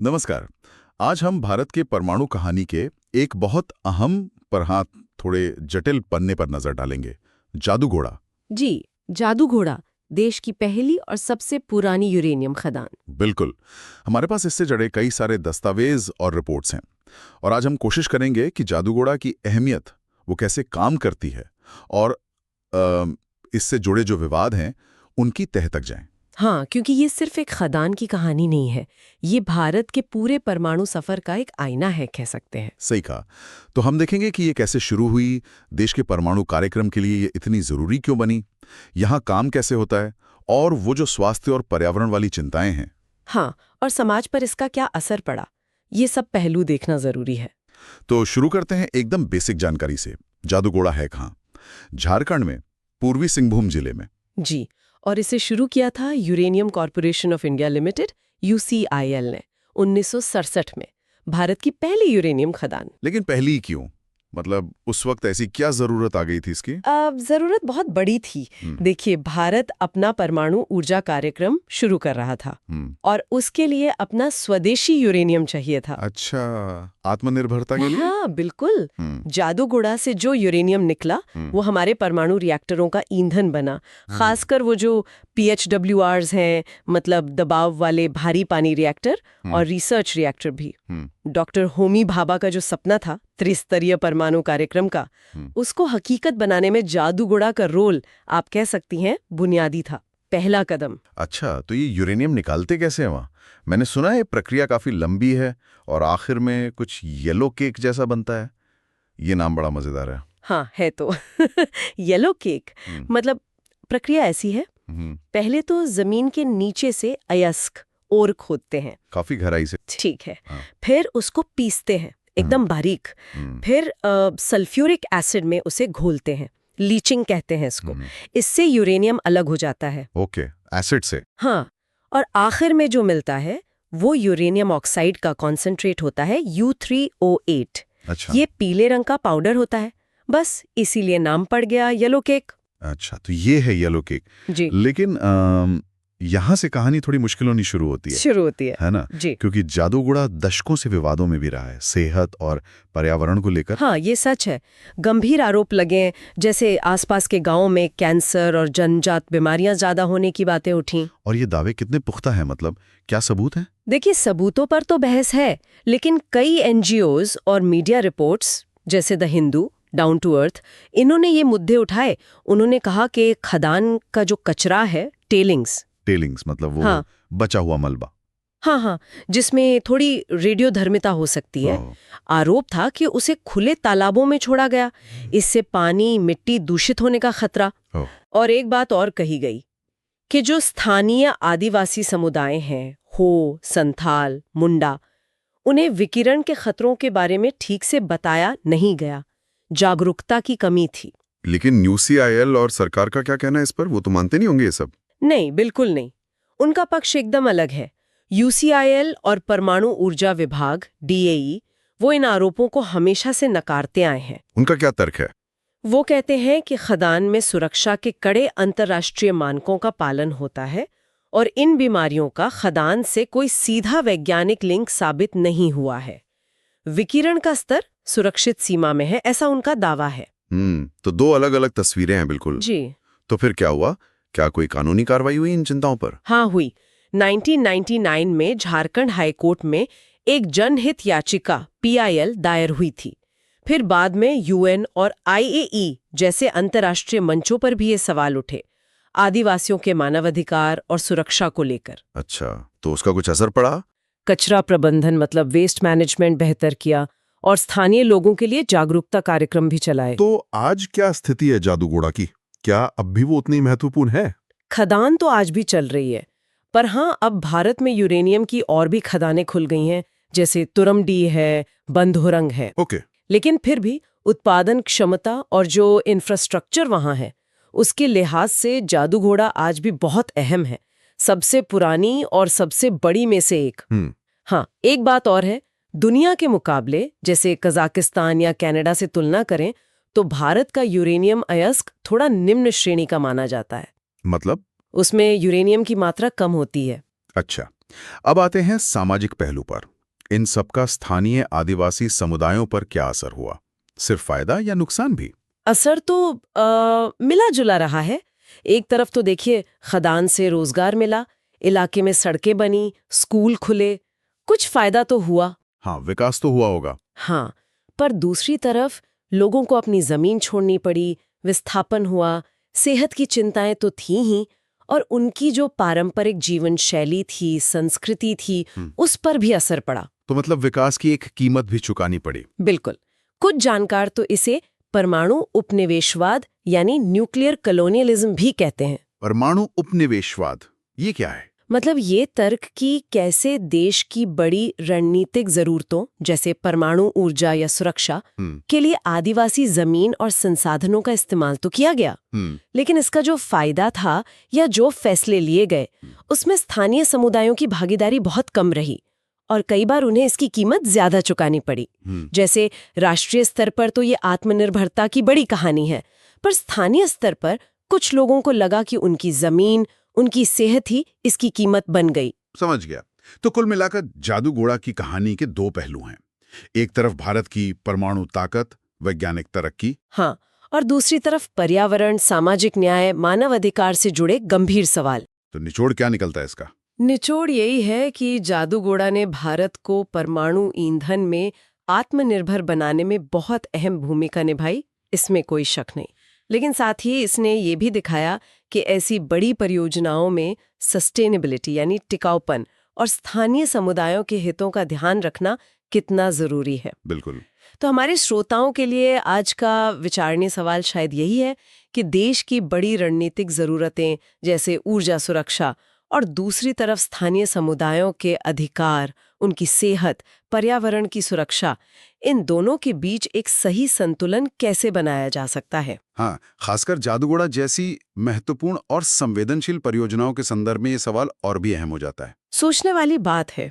नमस्कार। आज हम भारत के परमाणु कहानी के एक बहुत अहम पर हाँ थोड़े जटिल पन्ने पर नजर डालेंगे, जादू घोड़ा। जी, जादू घोड़ा देश की पहली और सबसे पुरानी यूरेनियम खदान। बिल्कुल। हमारे पास इससे जुड़े कई सारे दस्तावेज और रिपोर्ट्स हैं और आज हम कोशिश करेंगे कि जादू घोड़ा की अहमियत, वो कैसे काम करती है और इससे जुड़े जो विवाद हैं उनकी तह तक जाएं। हाँ, क्योंकि ये सिर्फ एक खदान की कहानी नहीं है, ये भारत के पूरे परमाणु सफर का एक आईना है, कह सकते हैं। सही कहा। तो हम देखेंगे कि ये कैसे शुरू हुई, देश के परमाणु कार्यक्रम के लिए ये इतनी जरूरी क्यों बनी, यहाँ काम कैसे होता है और वो जो स्वास्थ्य और पर्यावरण वाली चिंताएं हैं। हाँ, और समाज पर इसका क्या असर पड़ा, ये सब पहलू देखना जरूरी है। तो शुरू करते हैं एकदम बेसिक जानकारी से। जादू घोड़ा है कहाँ? झारखंड में, पूर्वी सिंहभूम जिले में। जी, और इसे शुरू किया था uranium corporation of India limited UCIL ने 1967 में, भारत की पहली यूरेनियम खदान। लेकिन पहली क्यों? मतलब उस वक्त ऐसी क्या जरूरत आ गई थी इसकी? जरूरत बहुत बड़ी थी। देखिए, भारत अपना परमाणु ऊर्जा कार्यक्रम शुरू कर रहा था और उसके लिए अपना स्वदेशी यूरेनियम चाहिए था। अच्छा, आत्मनिर्भरता के लिए? हाँ, बिल्कुल। जादू घोड़ा से जो यूरेनियम निकला वो हमारे परमाणु रिएक्टरों का ईंधन बना। खासकर वो जो PHWRs हैं, मतलब दबाव वाले भारी पानी रिएक्टर और रिसर्च रिएक्टर भी। डॉक्टर होमी भाभा का जो सपना था त्रिस्तरीय परमाणु कार्यक्रम का, उसको हकीकत बनाने में जादू घोड़ा का रोल, आप कह सकती हैं, बुनियादी था, पहला कदम। अच्छा, तो ये यूरेनियम निकालते कैसे हैं वहाँ? मैंने सुना है प्रक्रिया काफी लंबी है और आखिर में कुछ येलो केक जैसा बनता है। ये नाम बड़ा मजेदार है। हाँ, है तो। येलो केक मतलब प्रक्रिया ऐसी है, पहले तो जमीन के नीचे से अयस्क ओर खोदते हैं, काफी गहराई से। ठीक है। फिर उसको पीसते हैं एकदम बारीक। फिर सल्फ्यूरिक एसिड में उसे घोलते हैं, लीचिंग कहते हैं इसको। इससे यूरेनियम अलग हो जाता है। ओके, एसिड से। हाँ, और आखिर में जो मिलता है वो यूरेनियम ऑक्साइड का कॉन्सेंट्रेट होता है, U3O8। अच्छा। ये पीले रंग का पाउडर होता है, बस इसीलिए नाम पड़ गया येलो केक। अच्छा, तो ये है येलो केक। जी। लेकिन यहाँ से कहानी थोड़ी मुश्किल होनी शुरू होती है ना? जी। क्योंकि जादू घोड़ा दशकों से विवादों में भी रहा है, सेहत और पर्यावरण को लेकर। हाँ, ये सच है। गंभीर आरोप लगे, जैसे आसपास के गांवों में कैंसर और जन्मजात बीमारियां ज्यादा होने की बातें उठी। और ये दावे कितने पुख्ता हैं, मतलब क्या सबूत हैं? देखिए, सबूतों पर तो बहस है, लेकिन कई NGOs और मीडिया रिपोर्ट्स जैसे the Hindu, down to earth, इन्होंने ये मुद्दे उठाए। उन्होंने कहा कि खदान का जो कचरा है, टेलिंग्स मतलब वो हाँ, बचा हुआ मलबा। हाँ, जिसमें थोड़ी रेडियोधर्मिता हो सकती है। आरोप था कि उसे खुले तालाबों में छोड़ा गया, इससे पानी मिट्टी दूषित होने का खतरा। और एक बात और कही गई कि जो स्थानीय आदिवासी समुदाय हैं, हो, संथाल, मुंडा, उन्हें विकिरण के खतरों के बारे में ठीक से बताया नहीं गया, जागरूकता की कमी थी। लेकिन UCIL और सरकार का क्या कहना है इस पर? वो तो मानते नहीं होंगे ये सब। नहीं, बिल्कुल नहीं। उनका पक्ष एकदम अलग है। UCIL और परमाणु ऊर्जा विभाग DAE, वो इन आरोपों को हमेशा से नकारते आए हैं। उनका क्या तर्क है? वो कहते हैं कि खदान में सुरक्षा के कड़े अंतर्राष्ट्रीय मानकों का पालन होता है और इन बीमारियों का खदान से कोई सीधा वैज्ञानिक लिंक साबित नहीं हुआ है। विकिरण का स्तर सुरक्षित सीमा में है, ऐसा उनका दावा है। तो दो अलग अलग तस्वीरें हैं। बिल्कुल जी। तो फिर क्या हुआ? क्या कोई कानूनी कार्रवाई हुई इन चिंताओं पर? हाँ, हुई। 1999 में झारखंड हाईकोर्ट में एक जनहित याचिका PIL दायर हुई थी। फिर बाद में UN और IAEA जैसे अंतर्राष्ट्रीय मंचों पर भी ये सवाल उठे, आदिवासियों के मानवाधिकार और सुरक्षा को लेकर। अच्छा, तो उसका कुछ असर पड़ा? कचरा प्रबंधन मतलब वेस्ट मैनेजमेंट बेहतर किया और स्थानीय लोगों के लिए जागरूकता कार्यक्रम भी चलाए। तो आज क्या स्थिति है जादू घोड़ा की? क्या अब भी वो उतनी महत्वपूर्ण है? खदान तो आज भी चल रही है, पर हाँ, अब भारत में यूरेनियम की और भी खदानें खुल गई हैं, जैसे तुरमडी है, बंधुरंग है। ओके। लेकिन फिर भी उत्पादन क्षमता और जो इंफ्रास्ट्रक्चर वहां है, उसके लिहाज से जादू घोड़ा आज भी बहुत अहम है, सबसे पुरानी और सबसे बड़ी में से एक। हाँ, एक बात और है, दुनिया के मुकाबले जैसे कजाकिस्तान या कनाडा से तुलना करें तो भारत का यूरेनियम अयस्क थोड़ा निम्न श्रेणी का माना जाता है। मतलब? उसमें यूरेनियम की मात्रा कम होती है। अच्छा, अब आते हैं सामाजिक पहलू पर। इन सबका स्थानीय आदिवासी समुदायों पर क्या असर हुआ? सिर्फ फायदा या नुकसान भी? असर तो मिला जुला रहा है। एक तरफ तो देखिए, खदान से रोजगार मिला, इलाके में सड़कें बनी, स्कूल खुले, कुछ फायदा तो हुआ। हाँ, विकास तो हुआ होगा। हाँ, पर दूसरी तरफ लोगों को अपनी जमीन छोड़नी पड़ी, विस्थापन हुआ, सेहत की चिंताएं तो थी ही, और उनकी जो पारंपरिक जीवन शैली थी, संस्कृति थी, उस पर भी असर पड़ा। तो मतलब विकास की एक कीमत भी चुकानी पड़ी। बिल्कुल। कुछ जानकार तो इसे परमाणु उपनिवेशवाद यानी न्यूक्लियर कॉलोनियलिज्म भी कहते हैं। परमाणु उपनिवेशवाद, ये क्या है? मतलब ये तर्क कि कैसे देश की बड़ी रणनीतिक जरूरतों जैसे परमाणु ऊर्जा या सुरक्षा के लिए आदिवासी जमीन और संसाधनों का इस्तेमाल तो किया गया, लेकिन इसका जो फायदा था या जो फैसले लिए गए उसमें स्थानीय समुदायों की भागीदारी बहुत कम रही और कई बार उन्हें इसकी कीमत ज्यादा चुकानी पड़ी। जैसे राष्ट्रीय स्तर पर तो ये आत्मनिर्भरता की बड़ी कहानी है, पर स्थानीय स्तर पर कुछ लोगों को लगा कि उनकी जमीन, उनकी सेहत ही इसकी कीमत बन गई। समझ गया। तो कुल मिलाकर जादूगोड़ा की कहानी के दो पहलू हैं। एक तरफ भारत की परमाणु ताकत, वैज्ञानिक तरक्की, हाँ, और दूसरी तरफ पर्यावरण, सामाजिक न्याय, मानव अधिकार से जुड़े गंभीर सवाल। तो निचोड़ क्या निकलता है इसका? निचोड़ यही है कि जादूगोड़ा ने भारत को परमाणु ईंधन में आत्मनिर्भर बनाने में बहुत अहम भूमिका निभाई, इसमें कोई शक नहीं। लेकिन साथ ही इसने ये भी दिखाया कि ऐसी बड़ी परियोजनाओं में सस्टेनेबिलिटी यानी टिकाऊपन और स्थानीय समुदायों के हितों का ध्यान रखना कितना जरूरी है। बिल्कुल। तो हमारे श्रोताओं के लिए आज का विचारणीय सवाल शायद यही है कि देश की बड़ी रणनीतिक जरूरतें जैसे ऊर्जा सुरक्षा और दूसरी तरफ स्थानीय समुदायों के अधिकार, उनकी सेहत, पर्यावरण की सुरक्षा, इन दोनों के बीच एक सही संतुलन कैसे बनाया जा सकता है। हाँ, खासकर जादूगोड़ा जैसी महत्वपूर्ण और संवेदनशील परियोजनाओं के संदर्भ में ये सवाल और भी अहम हो जाता है। सोचने वाली बात है।